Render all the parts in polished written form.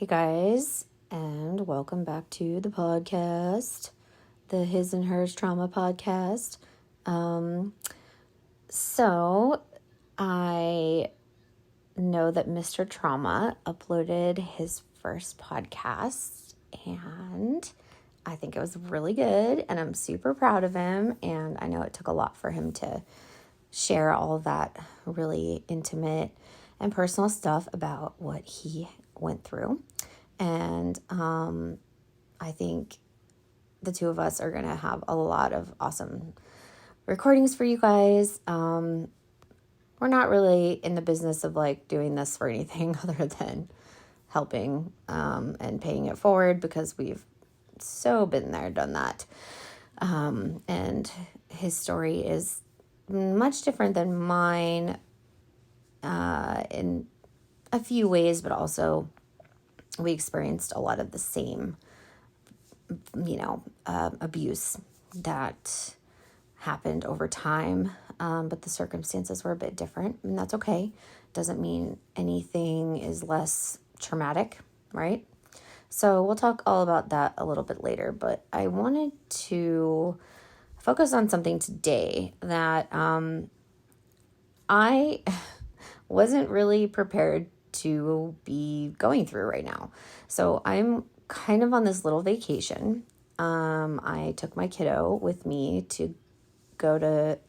Hey guys, and welcome back to the podcast, the His&Hers Trauma Podcast. So I know that Mr. Trauma uploaded his first podcast, and I think it was really good, and I'm super proud of him, and I know it took a lot for him to share all of that really intimate and personal stuff about what he went through. And I think the two of us are going to have a lot of awesome recordings for you guys. We're not really in the business of like doing this for anything other than helping and paying it forward, because we've so been there, done that. And his story is much different than mine in a few ways, but also we experienced a lot of the same, abuse that happened over time. But the circumstances were a bit different, and that's okay. Doesn't mean anything is less traumatic, right? So we'll talk all about that a little bit later, but I wanted to focus on something today that I wasn't really prepared to be going through right now. So I'm kind of on this little vacation. I took my kiddo with me to go to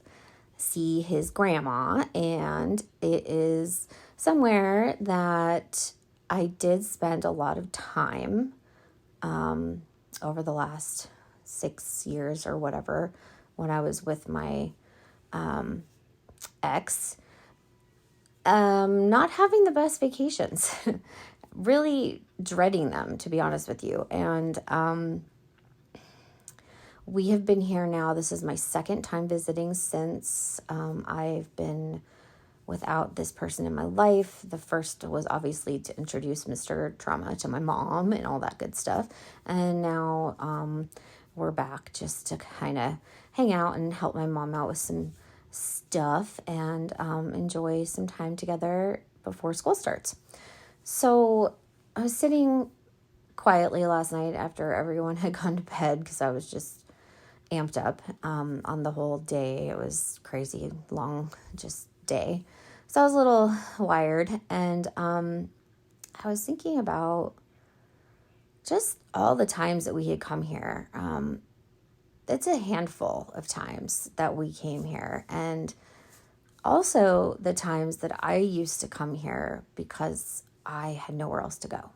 see his grandma, and it is somewhere that I did spend a lot of time over the last 6 years or whatever, when I was with my ex. Not having the best vacations, really dreading them, to be honest with you. And we have been here now. This is my second time visiting since I've been without this person in my life. The first was obviously to introduce Mr. Trauma to my mom and all that good stuff. And now we're back just to kind of hang out and help my mom out with some stuff and enjoy some time together before school starts. So I was sitting quietly last night after everyone had gone to bed, because I was just amped up on the whole day. It was crazy long just day. So I was a little wired, and I was thinking about just all the times that we had come here. It's a handful of times that we came here, and also the times that I used to come here because I had nowhere else to go.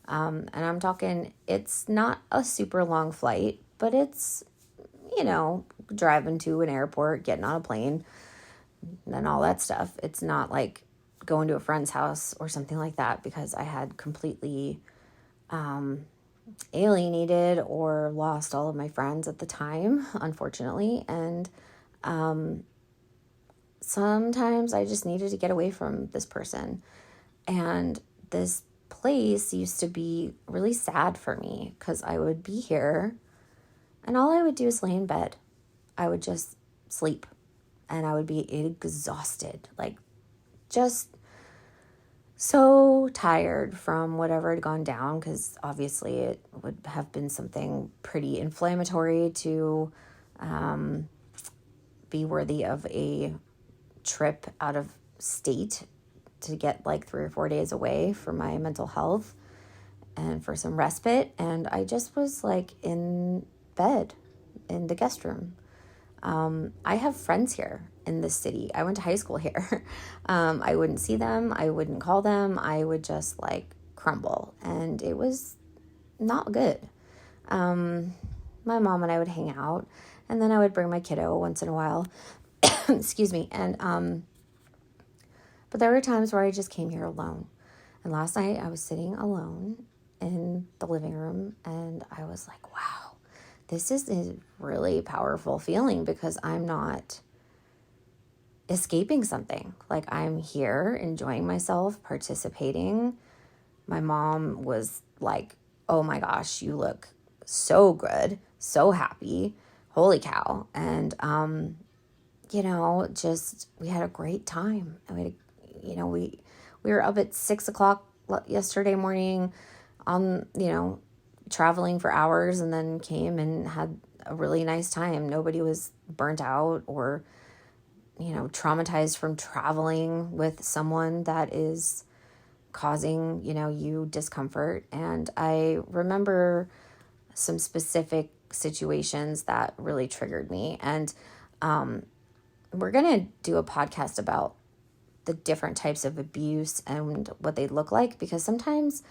And I'm talking, it's not a super long flight, but it's, driving to an airport, getting on a plane, and all that stuff. It's not like going to a friend's house or something like that, because I had completely alienated or lost all of my friends at the time, unfortunately. And sometimes I just needed to get away from this person. And this place used to be really sad for me, because I would be here and all I would do is lay in bed. I would just sleep, and I would be exhausted, like just so tired from whatever had gone down, because obviously it would have been something pretty inflammatory to be worthy of a trip out of state, to get like 3 or 4 days away for my mental health and for some respite. And I just was like in bed in the guest room. I have friends here in this city. I went to high school here. I wouldn't see them. I wouldn't call them. I would just like crumble, and it was not good. My mom and I would hang out, and then I would bring my kiddo once in a while. Excuse me. And but there were times where I just came here alone. And last night I was sitting alone in the living room, and I was like, wow, this is a really powerful feeling, because I'm not escaping something. Like, I'm here enjoying myself, participating. My mom was like, oh my gosh, you look so good, so happy, holy cow. And, just, we had a great time. I mean, we were up at 6:00 yesterday morning on, traveling for hours and then came and had a really nice time. Nobody was burnt out or, traumatized from traveling with someone that is causing, you discomfort. And I remember some specific situations that really triggered me. And we're going to do a podcast about the different types of abuse and what they look like, because sometimes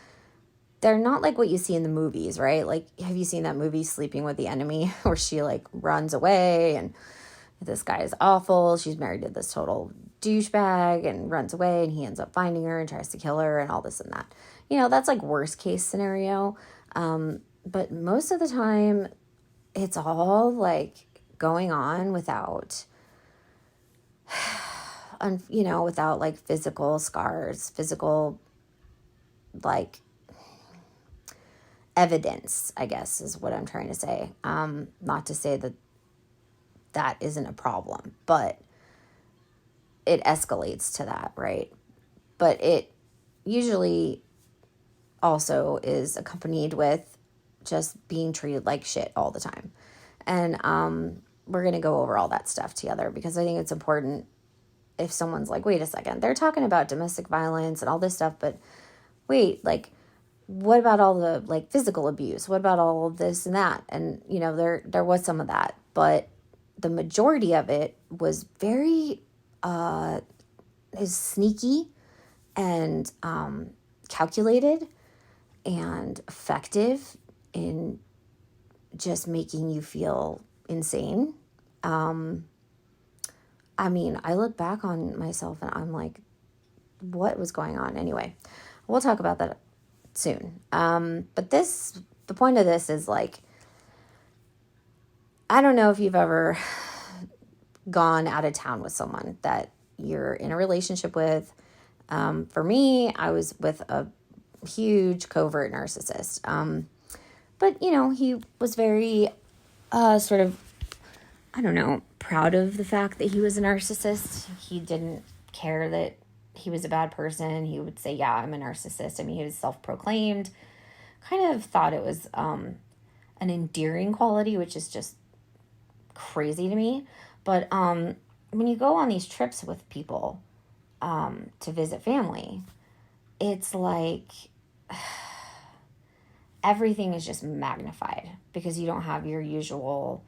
they're not like what you see in the movies, right? Like, have you seen that movie Sleeping with the Enemy where she like runs away and this guy is awful. She's married to this total douchebag and runs away and he ends up finding her and tries to kill her and all this and that. That's like worst case scenario. But most of the time it's all like going on without, without like physical scars, physical like evidence, I guess is what I'm trying to say. Not to say that isn't a problem, but it escalates to that, right? But it usually also is accompanied with just being treated like shit all the time. And we're going to go over all that stuff together, because I think it's important. If someone's like, wait a second, they're talking about domestic violence and all this stuff, but wait, like, what about all the like physical abuse? What about all of this and that? And, there was some of that, but the majority of it was very is sneaky and calculated and effective in just making you feel insane. I look back on myself and I'm like, what was going on? Anyway, we'll talk about that soon. But the point of this is like, I don't know if you've ever gone out of town with someone that you're in a relationship with. For me, I was with a huge covert narcissist. But he was very, sort of, I don't know, proud of the fact that he was a narcissist. He didn't care that he was a bad person. He would say, yeah, I'm a narcissist. He was self-proclaimed, kind of thought it was, an endearing quality, which is just crazy to me. But, when you go on these trips with people, to visit family, it's like everything is just magnified because you don't have your usual,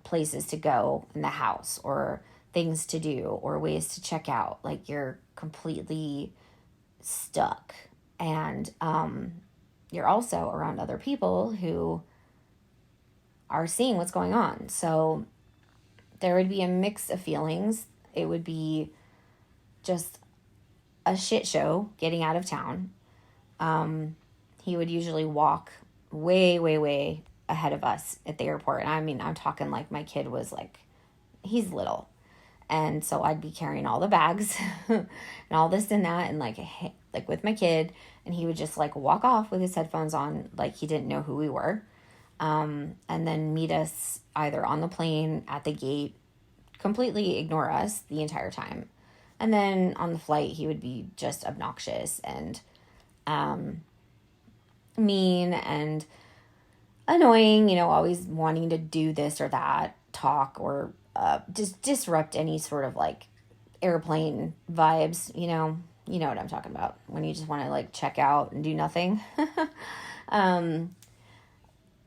places to go in the house or things to do or ways to check out. Like, you're completely stuck. And you're also around other people who are seeing what's going on. So there would be a mix of feelings. It would be just a shit show getting out of town. He would usually walk way, way, way ahead of us at the airport. And I'm talking like my kid was like, he's little. And so I'd be carrying all the bags and all this and that. And like with my kid, and he would just like walk off with his headphones on, like he didn't know who we were. And then meet us either on the plane, at the gate, completely ignore us the entire time. And then on the flight, he would be just obnoxious and mean and annoying, always wanting to do this or that, talk or just disrupt any sort of like airplane vibes, you know what I'm talking about, when you just want to like check out and do nothing.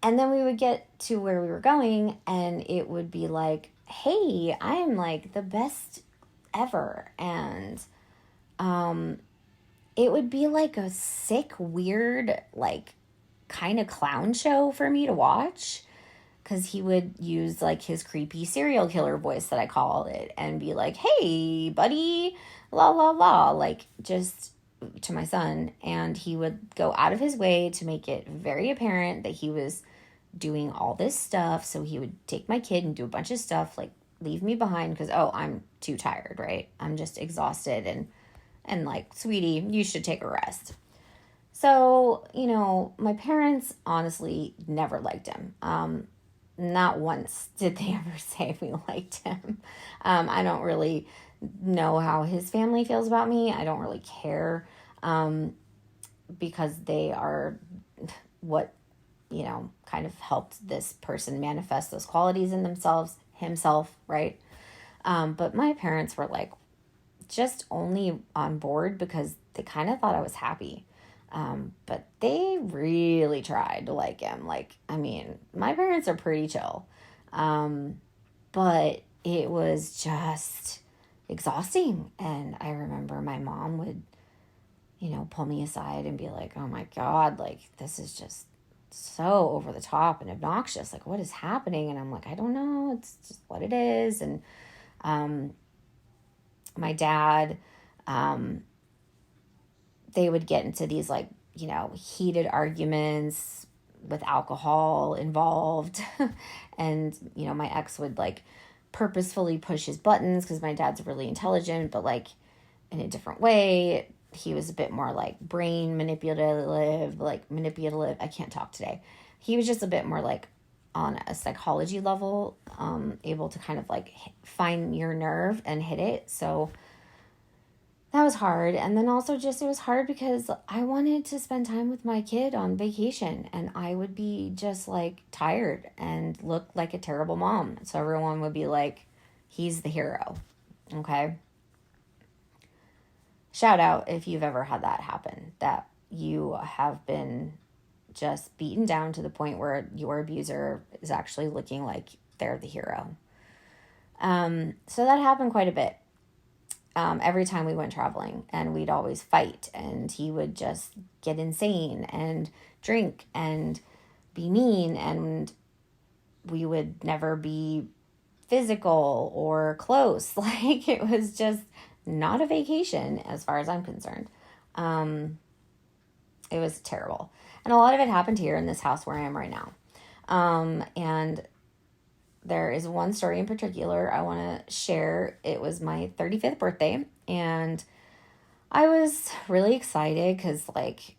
And then we would get to where we were going and it would be like, hey, I am like the best ever. And it would be like a sick, weird, like kind of clown show for me to watch, because he would use like his creepy serial killer voice that I call it and be like, hey, buddy, la, la, la, like just to my son. And he would go out of his way to make it very apparent that he was doing all this stuff. So he would take my kid and do a bunch of stuff, like leave me behind because, oh, I'm too tired, right? I'm just exhausted and like, sweetie, you should take a rest. So, my parents honestly never liked him. Not once did they ever say we liked him. I don't really know how his family feels about me. I don't really care. because they are what, kind of helped this person manifest those qualities in himself, right? But my parents were like just only on board because they kind of thought I was happy. But they really tried to like him. Like, I mean, my parents are pretty chill. But it was just exhausting. And I remember my mom would, pull me aside and be like, oh my God, like, this is just so over the top and obnoxious. Like, what is happening? And I'm like, I don't know. It's just what it is. And my dad, they would get into these like, heated arguments with alcohol involved. And, my ex would like purposefully push his buttons because my dad's really intelligent, but like in a different way. He was a bit more like brain manipulative. I can't talk today. He was just a bit more like on a psychology level, able to kind of like find your nerve and hit it. So that was hard. And then also just, it was hard because I wanted to spend time with my kid on vacation, and I would be just like tired and look like a terrible mom. So everyone would be like, he's the hero. Okay. Shout out if you've ever had that happen, that you have been just beaten down to the point where your abuser is actually looking like they're the hero. So that happened quite a bit. Every time we went traveling, and we'd always fight, and he would just get insane and drink and be mean, and we would never be physical or close. Like, it was just not a vacation as far as I'm concerned. It was terrible. And a lot of it happened here in this house where I am right now. And there is one story in particular I want to share. It was my 35th birthday, and I was really excited because like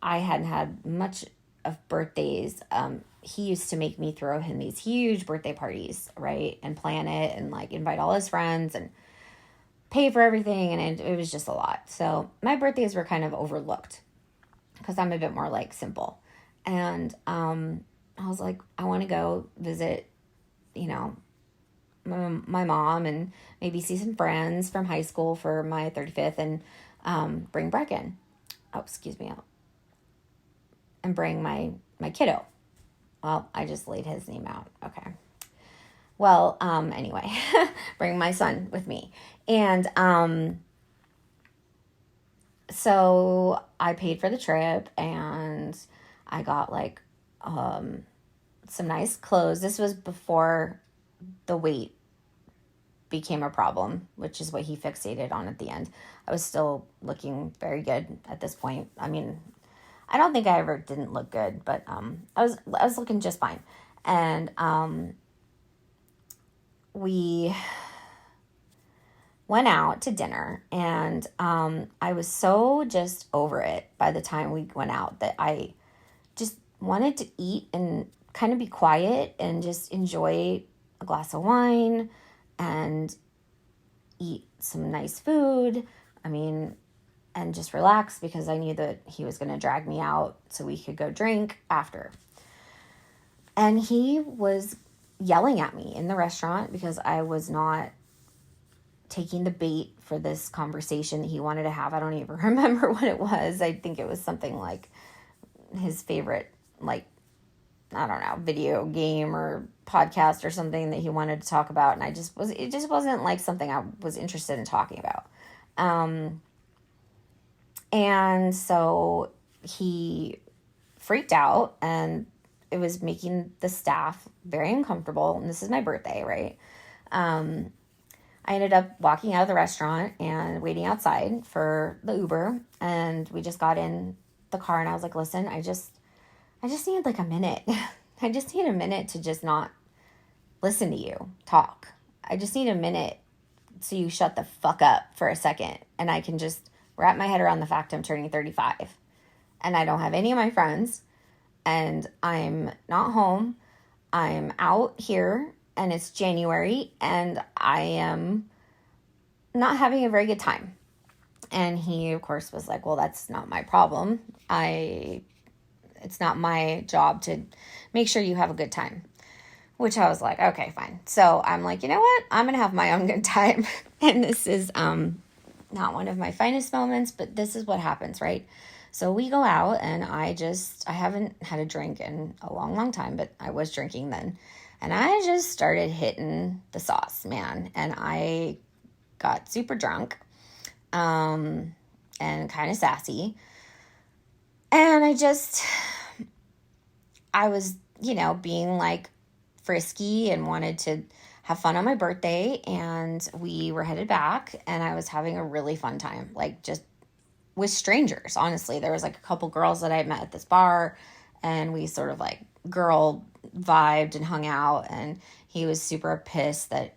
I hadn't had much of birthdays. He used to make me throw him these huge birthday parties, right? And plan it and like invite all his friends and pay for everything. And it was just a lot. So my birthdays were kind of overlooked because I'm a bit more like simple. And I was like, I want to go visit, my mom and maybe see some friends from high school for my 35th and bring Brecken. Oh, excuse me. And bring my kiddo. Well, I just laid his name out. Okay. Well, anyway, bring my son with me. And so I paid for the trip, and I got like some nice clothes. This was before the weight became a problem, which is what he fixated on at the end. I was still looking very good at this point. I mean, I don't think I ever didn't look good, but I was looking just fine. And we went out to dinner, and I was so just over it by the time we went out that I just wanted to eat and kind of be quiet and just enjoy a glass of wine and eat some nice food. I mean, and just relax because I knew that he was going to drag me out so we could go drink after. And he was yelling at me in the restaurant because I was not taking the bait for this conversation that he wanted to have. I don't even remember what it was. I think it was something like his favorite, like, I don't know, video game or podcast or something that he wanted to talk about. And it just wasn't like something I was interested in talking about. And so he freaked out, and it was making the staff very uncomfortable. And this is my birthday, right? I ended up walking out of the restaurant and waiting outside for the Uber. And we just got in the car, and I was like, listen, I just need like a minute. I just need a minute to just not listen to you talk. I just need a minute so you shut the fuck up for a second, and I can just wrap my head around the fact I'm turning 35 and I don't have any of my friends, and I'm not home. I'm out here, and it's January, and I am not having a very good time. And he, of course, was like, well, that's not my problem. It's not my job to make sure you have a good time. Which I was like, okay, fine. So I'm like, you know what? I'm going to have my own good time. And this is not one of my finest moments, but this is what happens, right? So we go out, and I haven't had a drink in a long, long time, but I was drinking then. And I just started hitting the sauce, man. And I got super drunk and kind of sassy. And I was, being like frisky and wanted to have fun on my birthday. And we were headed back, and I was having a really fun time, like just with strangers. Honestly, there was like a couple girls that I had met at this bar, and we sort of like girl vibed and hung out, and he was super pissed that,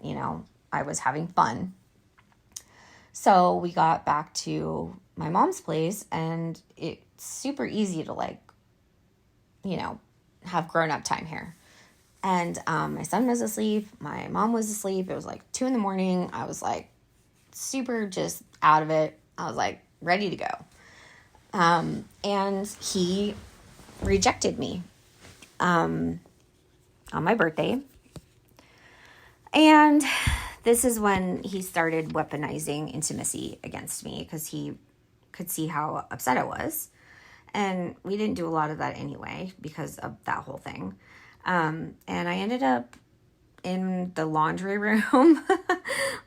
I was having fun. So we got back to my mom's place, and it's super easy to like, have grown-up time here. And my son was asleep. My mom was asleep. It was like 2 a.m. I was like super just out of it. I was like ready to go. And he rejected me on my birthday. And this is when he started weaponizing intimacy against me, because he could see how upset I was. And we didn't do a lot of that anyway because of that whole thing. And I ended up in the laundry room,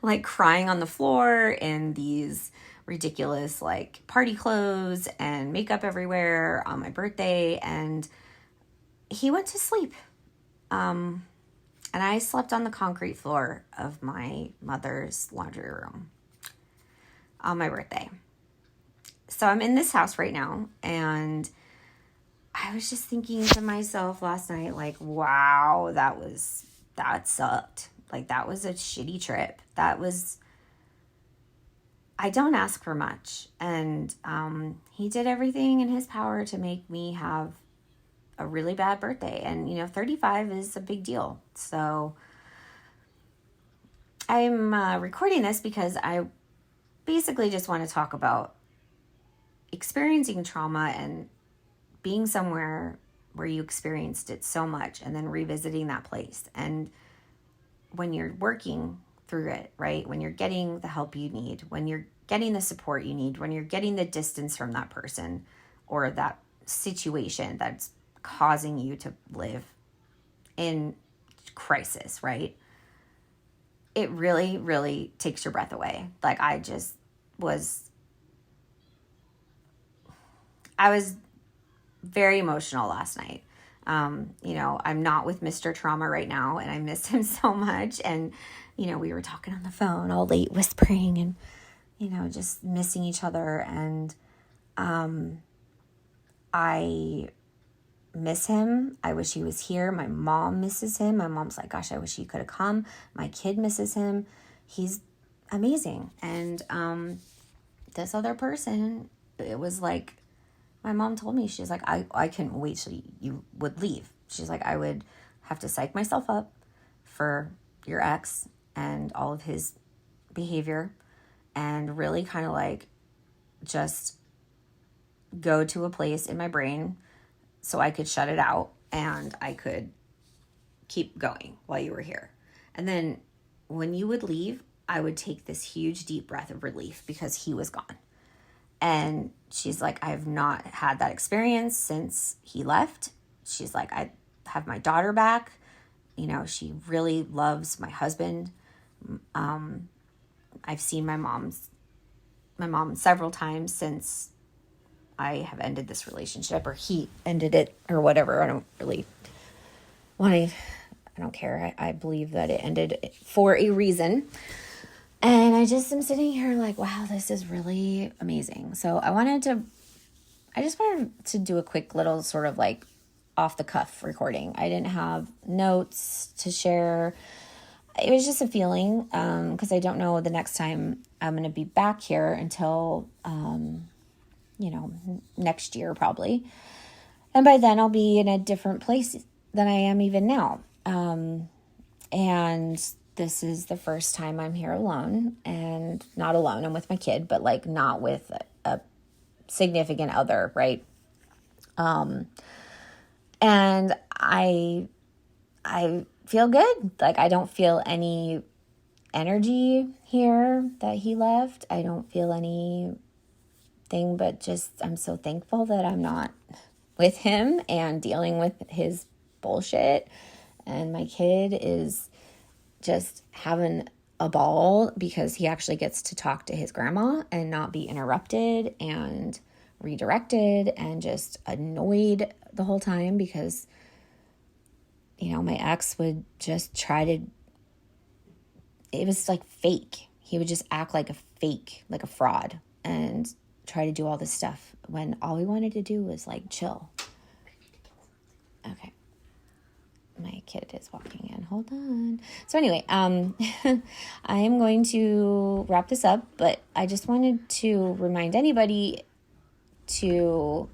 like crying on the floor in these ridiculous like party clothes and makeup everywhere on my birthday. And he went to sleep. And I slept on the concrete floor of my mother's laundry room on my birthday. So I'm in this house right now, and I was just thinking to myself last night, like, wow, that sucked. Like, that was a shitty trip. I don't ask for much. And he did everything in his power to make me have a really bad birthday. And, 35 is a big deal. So I'm recording this because I basically just want to talk about experiencing trauma and being somewhere where you experienced it so much, and then revisiting that place. And when you're working through it, right? When you're getting the help you need, when you're getting the support you need, when you're getting the distance from that person or that situation that's causing you to live in crisis, right? It really, really takes your breath away. Like I was very emotional last night. I'm not with Mr. Trauma right now, and I miss him so much. And, we were talking on the phone all late, whispering and, just missing each other. And I miss him. I wish he was here. My mom misses him. My mom's like, gosh, I wish he could have come. My kid misses him. He's amazing. And this other person, it was like, my mom told me, she's like, I couldn't wait till you would leave. She's like, I would have to psych myself up for your ex and all of his behavior, and really kind of like just go to a place in my brain so I could shut it out and I could keep going while you were here. And then when you would leave, I would take this huge deep breath of relief because he was gone. And she's like, I have not had that experience since he left. She's like, I have my daughter back. She really loves my husband. I've seen my mom several times since I have ended this relationship, or he ended it, or whatever. I don't really I don't care. I believe that it ended for a reason. And I just am sitting here like, wow, this is really amazing. So I just wanted to do a quick little sort of like off the cuff recording. I didn't have notes to share. It was just a feeling, because I don't know the next time I'm going to be back here until, next year probably. And by then I'll be in a different place than I am even now. And this is the first time I'm here alone, and not alone. I'm with my kid, but like not with a significant other, right? And I feel good. Like I don't feel any energy here that he left. I don't feel anything, but just I'm so thankful that I'm not with him and dealing with his bullshit. And my kid is just having a ball because he actually gets to talk to his grandma and not be interrupted and redirected and just annoyed the whole time because, my ex would just try to, it was like fake. He would just act like a fake, like a fraud, and try to do all this stuff when all we wanted to do was like chill. Okay. My kid is walking in. Hold on. So anyway, I am going to wrap this up, but I just wanted to remind anybody to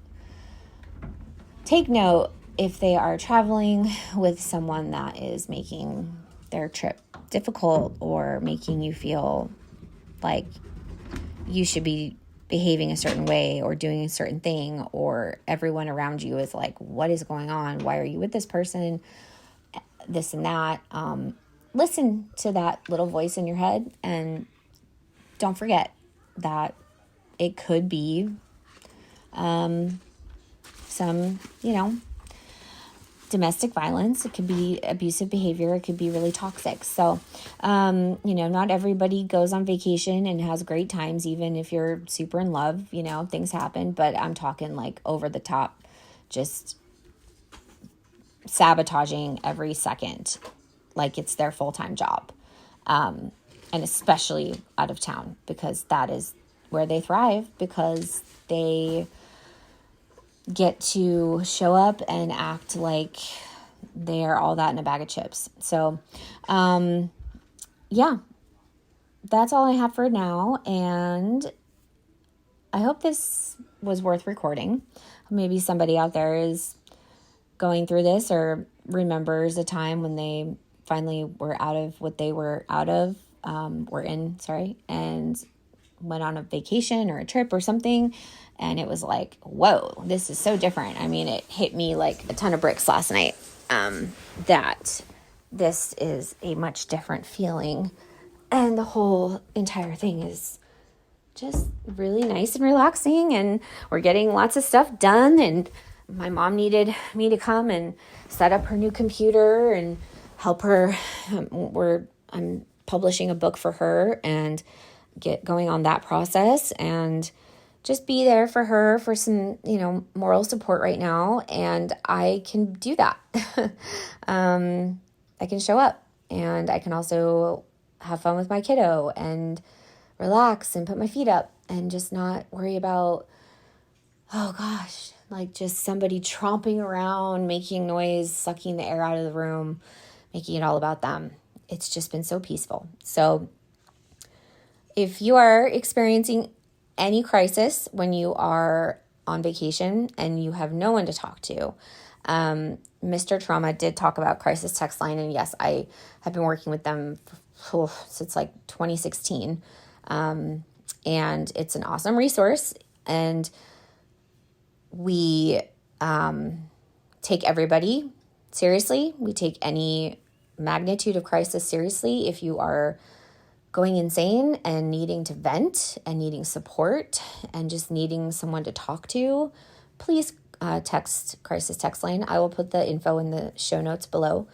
take note if they are traveling with someone that is making their trip difficult or making you feel like you should be behaving a certain way or doing a certain thing, or everyone around you is like, what is going on? Why are you with this person? This and that. Listen to that little voice in your head, and don't forget that it could be some, domestic violence. It could be abusive behavior. It could be really toxic. So, not everybody goes on vacation and has great times, even if you're super in love, things happen, but I'm talking like over the top, just sabotaging every second, like it's their full-time job. And especially out of town, because that is where they thrive, because they get to show up and act like they're all that in a bag of chips. So, that's all I have for now. And I hope this was worth recording. Maybe somebody out there is going through this or remembers a time when they finally were out of what they were out of, and went on a vacation or a trip or something. And it was like, whoa, this is so different. I mean, it hit me like a ton of bricks last night, that this is a much different feeling. And the whole entire thing is just really nice and relaxing. And we're getting lots of stuff done. And my mom needed me to come and set up her new computer and help her. I'm publishing a book for her and get going on that process and just be there for her for some, moral support right now. And I can do that. I can show up, and I can also have fun with my kiddo and relax and put my feet up and just not worry about, oh gosh, like just somebody tromping around, making noise, sucking the air out of the room, making it all about them. It's just been so peaceful. So if you are experiencing any crisis when you are on vacation and you have no one to talk to, Mr. Trauma did talk about Crisis Text Line. And yes, I have been working with them since like 2016. And it's an awesome resource. And we take everybody seriously. We take any magnitude of crisis seriously. If you are going insane and needing to vent and needing support and just needing someone to talk to, please text Crisis Text Line. I will put the info in the show notes below,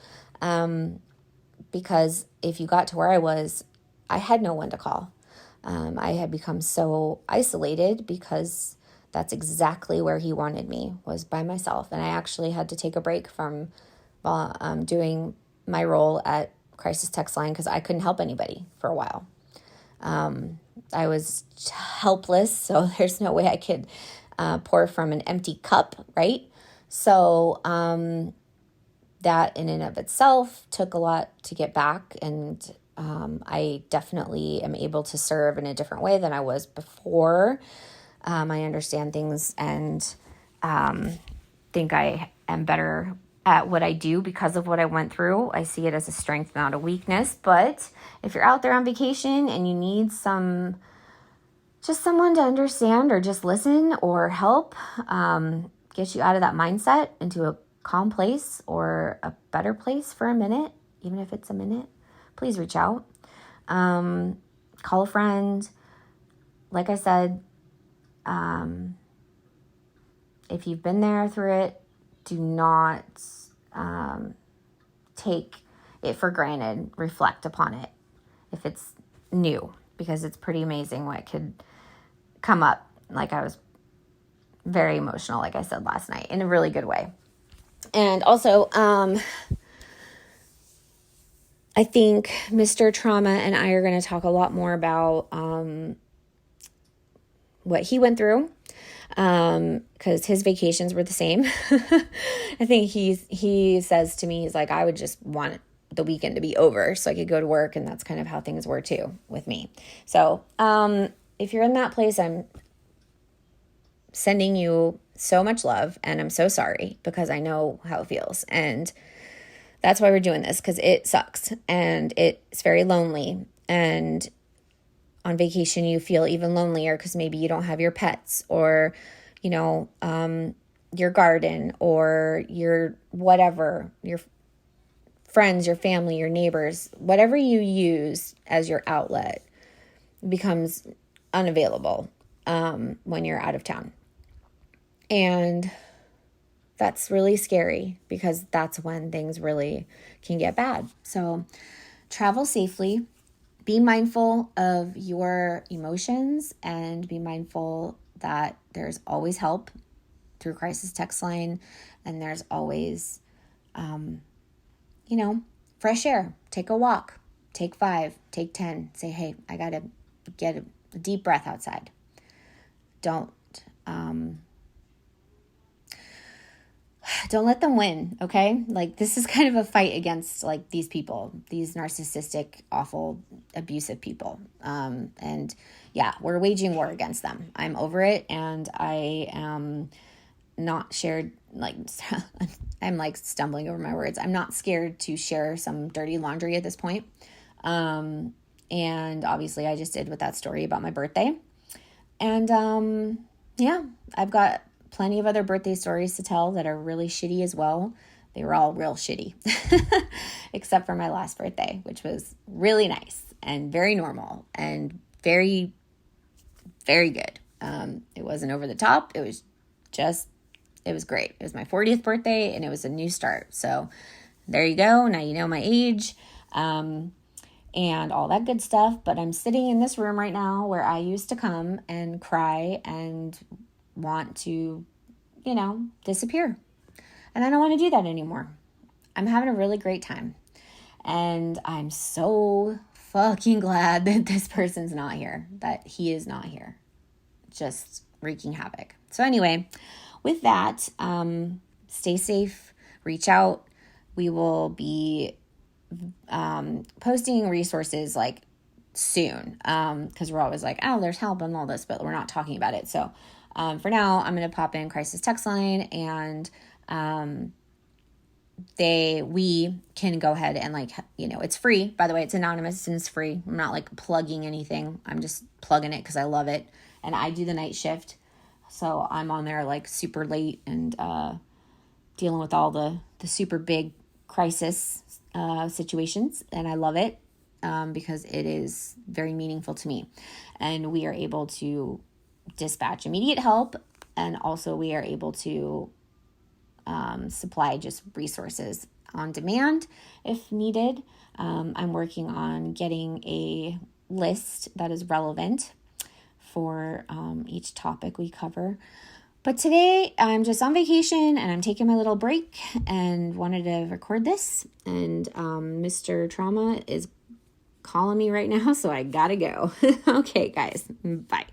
because if you got to where I was, I had no one to call. I had become so isolated because that's exactly where he wanted me, was by myself. And I actually had to take a break from doing my role at Crisis Text Line because I couldn't help anybody for a while. I was helpless, so there's no way I could pour from an empty cup, right? So that in and of itself took a lot to get back, and I definitely am able to serve in a different way than I was before. I understand things and think I am better at what I do because of what I went through. I see it as a strength, not a weakness. But if you're out there on vacation and you need just someone to understand or just listen or help, get you out of that mindset into a calm place or a better place for a minute, even if it's a minute, please reach out. Call a friend. Like I said, if you've been there through it, do not take it for granted. Reflect upon it if it's new, because it's pretty amazing what could come up. Like, I was very emotional, like I said last night, in a really good way. And also, I think Mr. Trauma and I are going to talk a lot more about what he went through, because his vacations were the same. I think he says to me, he's like, I would just want the weekend to be over so I could go to work, and that's kind of how things were too with me. So if you're in that place, I'm sending you so much love, and I'm so sorry, because I know how it feels, and that's why we're doing this, because it sucks and it's very lonely. And on vacation, you feel even lonelier because maybe you don't have your pets or, your garden or your whatever, your friends, your family, your neighbors, whatever you use as your outlet becomes unavailable when you're out of town. And that's really scary, because that's when things really can get bad. So travel safely, be mindful of your emotions, and be mindful that there's always help through crisis text line, and there's always, fresh air. Take a walk, take 5, take 10, say, hey, I got to get a deep breath outside. Don't let them win, okay? Like, this is kind of a fight against, like, these people, these narcissistic, awful, abusive people. And yeah, we're waging war against them. I'm over it, and I am not shared, like, I'm like stumbling over my words. I'm not scared to share some dirty laundry at this point. And obviously I just did with that story about my birthday. And yeah, I've got plenty of other birthday stories to tell that are really shitty as well. They were all real shitty, except for my last birthday, which was really nice and very normal and very, very good. It wasn't over the top. It was great. It was my 40th birthday, and it was a new start. So there you go. Now you know my age, and all that good stuff. But I'm sitting in this room right now where I used to come and cry and want to, disappear. And I don't want to do that anymore. I'm having a really great time. And I'm so fucking glad that this person's not here, that he is not here, just wreaking havoc. So anyway, with that, stay safe, reach out. We will be posting resources like soon, because we're always like, oh, there's help and all this, but we're not talking about it. So for now, I'm going to pop in crisis text line, and we can go ahead and it's free. By the way, it's anonymous and it's free. I'm not like plugging anything. I'm just plugging it because I love it. And I do the night shift. So I'm on there like super late and dealing with all the super big crisis situations. And I love it because it is very meaningful to me. And we are able to dispatch immediate help. And also we are able to supply just resources on demand if needed. I'm working on getting a list that is relevant for each topic we cover. But today I'm just on vacation and I'm taking my little break and wanted to record this. And Mr. Trauma is calling me right now, so I gotta go. Okay, guys, bye.